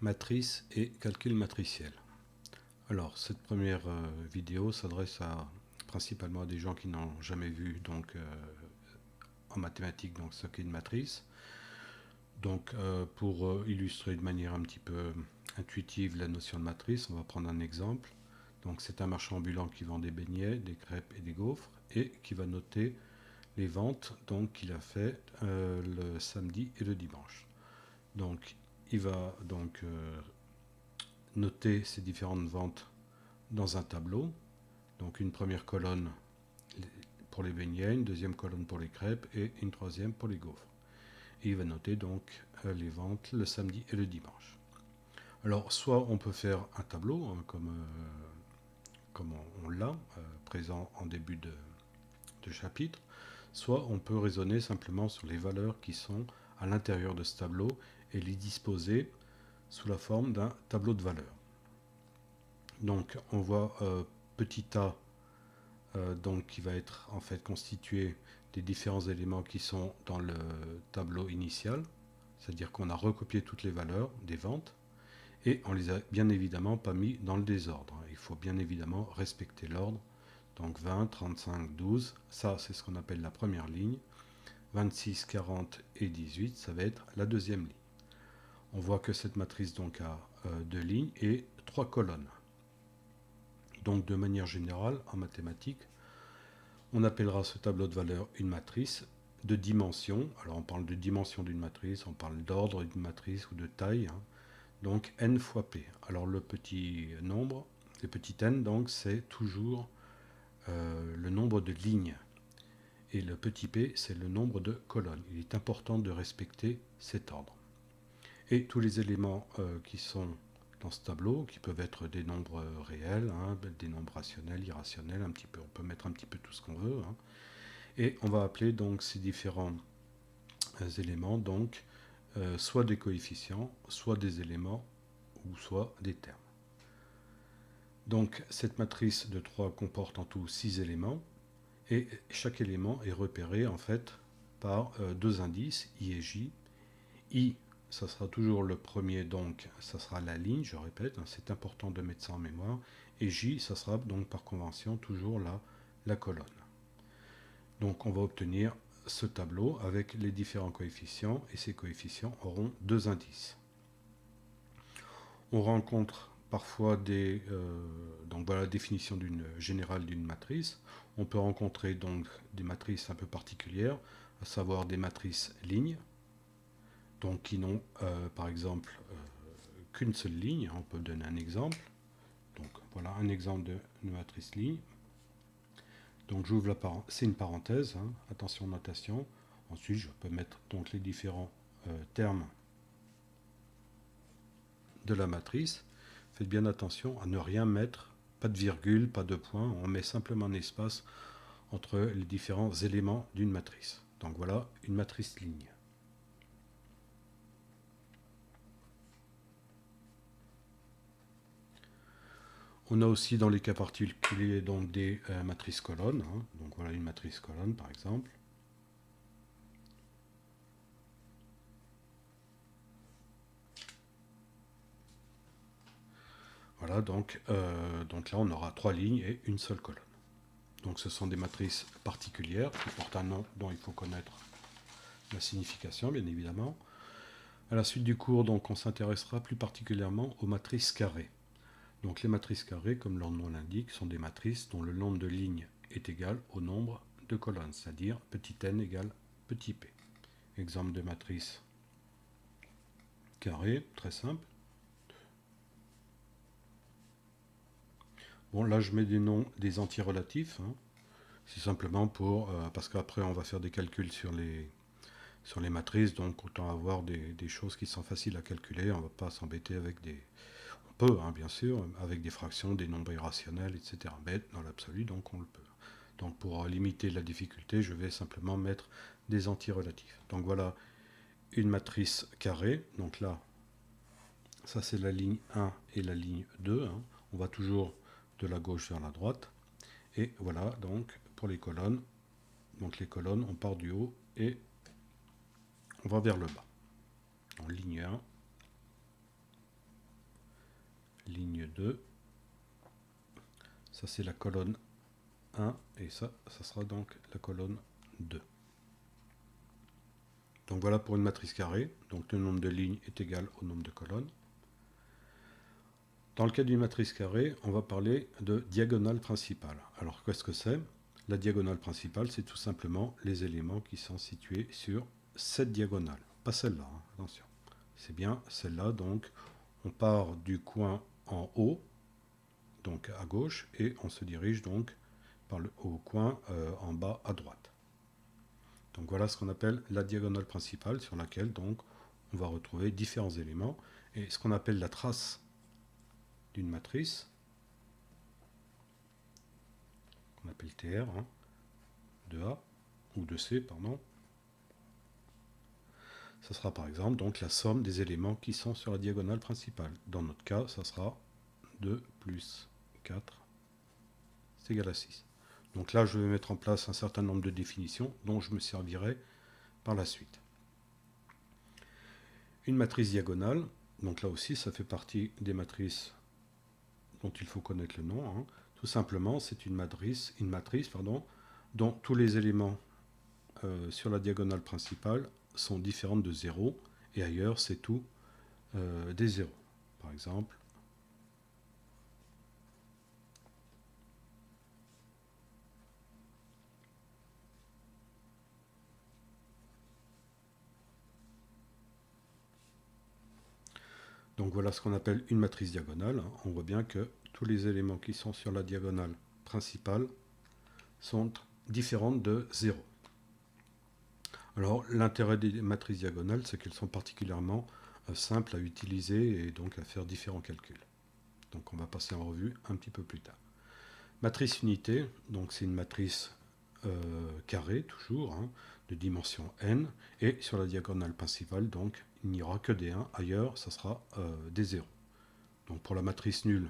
Matrice et calcul matriciel. Alors, cette première vidéo s'adresse principalement à des gens qui n'ont jamais vu en mathématiques ce qu'est une matrice. Donc, pour illustrer de manière un petit peu intuitive la notion de matrice, on va prendre un exemple. Donc, c'est un marchand ambulant qui vend des beignets, des crêpes et des gaufres et qui va noter les ventes qu'il a fait le samedi et le dimanche. Donc, il va noter ces différentes ventes dans un tableau. Donc une première colonne pour les beignets, une deuxième colonne pour les crêpes et une troisième pour les gaufres. Et il va noter les ventes le samedi et le dimanche. Alors soit on peut faire un tableau comme on l'a présent en début de chapitre, soit on peut raisonner simplement sur les valeurs qui sont à l'intérieur de ce tableau et les disposer sous la forme d'un tableau de valeurs. Donc on voit petit a qui va être en fait constitué des différents éléments qui sont dans le tableau initial, c'est-à-dire qu'on a recopié toutes les valeurs des ventes et on les a bien évidemment pas mis dans le désordre. Il faut bien évidemment respecter l'ordre. Donc 20, 35, 12, ça c'est ce qu'on appelle la première ligne. 26, 40 et 18, ça va être la deuxième ligne. On voit que cette matrice a deux lignes et trois colonnes. Donc de manière générale, en mathématiques, on appellera ce tableau de valeurs une matrice de dimension. Alors on parle de dimension d'une matrice, on parle d'ordre d'une matrice ou de taille. Donc n fois p. Alors le petit nombre, le petit n, c'est toujours le nombre de lignes. Et le petit p, c'est le nombre de colonnes. Il est important de respecter cet ordre. Et tous les éléments qui sont dans ce tableau, qui peuvent être des nombres réels, des nombres rationnels, irrationnels, on peut mettre un petit peu tout ce qu'on veut. Et on va appeler ces différents éléments soit des coefficients, soit des éléments, ou soit des termes. Donc cette matrice de 3 comporte en tout 6 éléments, et chaque élément est repéré en fait par deux indices, I et J. I, ça sera toujours le premier, ça sera la ligne, je répète, c'est important de mettre ça en mémoire, et J, ça sera par convention toujours la colonne. Donc on va obtenir ce tableau avec les différents coefficients, et ces coefficients auront deux indices. On rencontre parfois la définition générale d'une matrice. On peut rencontrer des matrices un peu particulières, à savoir des matrices lignes, qui n'ont par exemple qu'une seule ligne. On peut donner un exemple. Donc voilà un exemple de matrice ligne. Donc j'ouvre c'est une parenthèse, attention notation. Ensuite je peux mettre les différents termes de la matrice. Faites bien attention à ne rien mettre, pas de virgule, pas de point, on met simplement un espace entre les différents éléments d'une matrice. Donc voilà une matrice ligne. On a aussi dans les cas particuliers des matrices colonnes. Donc voilà une matrice colonne par exemple. Voilà donc là on aura trois lignes et une seule colonne. Donc ce sont des matrices particulières qui portent un nom dont il faut connaître la signification bien évidemment. À la suite du cours, on s'intéressera plus particulièrement aux matrices carrées. Donc les matrices carrées, comme leur nom l'indique, sont des matrices dont le nombre de lignes est égal au nombre de colonnes, c'est-à-dire petit n égale petit p. Exemple de matrice carrée, très simple. Bon, là je mets des noms des antirelatifs. C'est simplement parce qu'après on va faire des calculs sur les matrices, donc autant avoir des choses qui sont faciles à calculer. On ne va pas s'embêter avec on peut, bien sûr, avec des fractions, des nombres irrationnels, etc. Mais dans l'absolu, on le peut. Donc pour limiter la difficulté, je vais simplement mettre des antirelatifs. Donc voilà une matrice carrée. Donc là, ça c'est la ligne 1 et la ligne 2. On va toujours de la gauche vers la droite. Et voilà donc pour les colonnes. Donc les colonnes, on part du haut et on va vers le bas. En ligne 1, 2. Ça c'est la colonne 1 et ça sera donc la colonne 2. Donc voilà pour une matrice carrée, donc le nombre de lignes est égal au nombre de colonnes. Dans le cas d'une matrice carrée, on va parler de diagonale principale. Alors qu'est-ce que c'est? La diagonale principale, c'est tout simplement les éléments qui sont situés sur cette diagonale. Pas celle-là, hein, attention. C'est bien celle-là, donc on part du coin en haut, donc à gauche, et on se dirige donc au coin en bas à droite. Donc voilà ce qu'on appelle la diagonale principale, sur laquelle donc on va retrouver différents éléments. Et ce qu'on appelle la trace d'une matrice, qu'on appelle TR, hein, de A, ou de C, pardon. Ça sera par exemple donc la somme des éléments qui sont sur la diagonale principale. Dans notre cas, ça sera 2 plus 4, c'est égal à 6. Donc là, je vais mettre en place un certain nombre de définitions dont je me servirai par la suite. Une matrice diagonale, donc là aussi, ça fait partie des matrices dont il faut connaître le nom, hein. Tout simplement, c'est une matrice dont tous les éléments sur la diagonale principale sont différents de 0, et ailleurs, c'est tout des 0. Par exemple, donc voilà ce qu'on appelle une matrice diagonale. On voit bien que tous les éléments qui sont sur la diagonale principale sont différents de 0. Alors l'intérêt des matrices diagonales, c'est qu'elles sont particulièrement simples à utiliser et donc à faire différents calculs. Donc on va passer en revue un petit peu plus tard. Matrice unité, donc c'est une matrice carrée toujours, hein, de dimension n, et sur la diagonale principale, donc il n'y aura que des 1, ailleurs ça sera des 0. Donc pour la matrice nulle,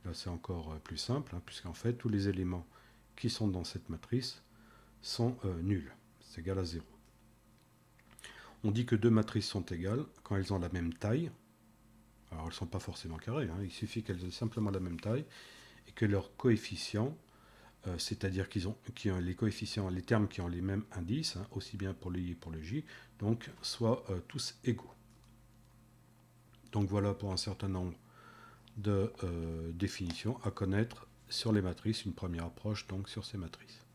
là c'est encore plus simple, hein, puisqu'en fait tous les éléments qui sont dans cette matrice sont nuls, c'est égal à 0. On dit que deux matrices sont égales quand elles ont la même taille. Alors elles ne sont pas forcément carrées, hein, il suffit qu'elles aient simplement la même taille et que leurs coefficients, c'est-à-dire qu'ils ont les coefficients, les termes qui ont les mêmes indices, hein, aussi bien pour le i et pour le j, donc soient tous égaux. Donc voilà pour un certain nombre de définitions à connaître sur les matrices, une première approche donc sur ces matrices.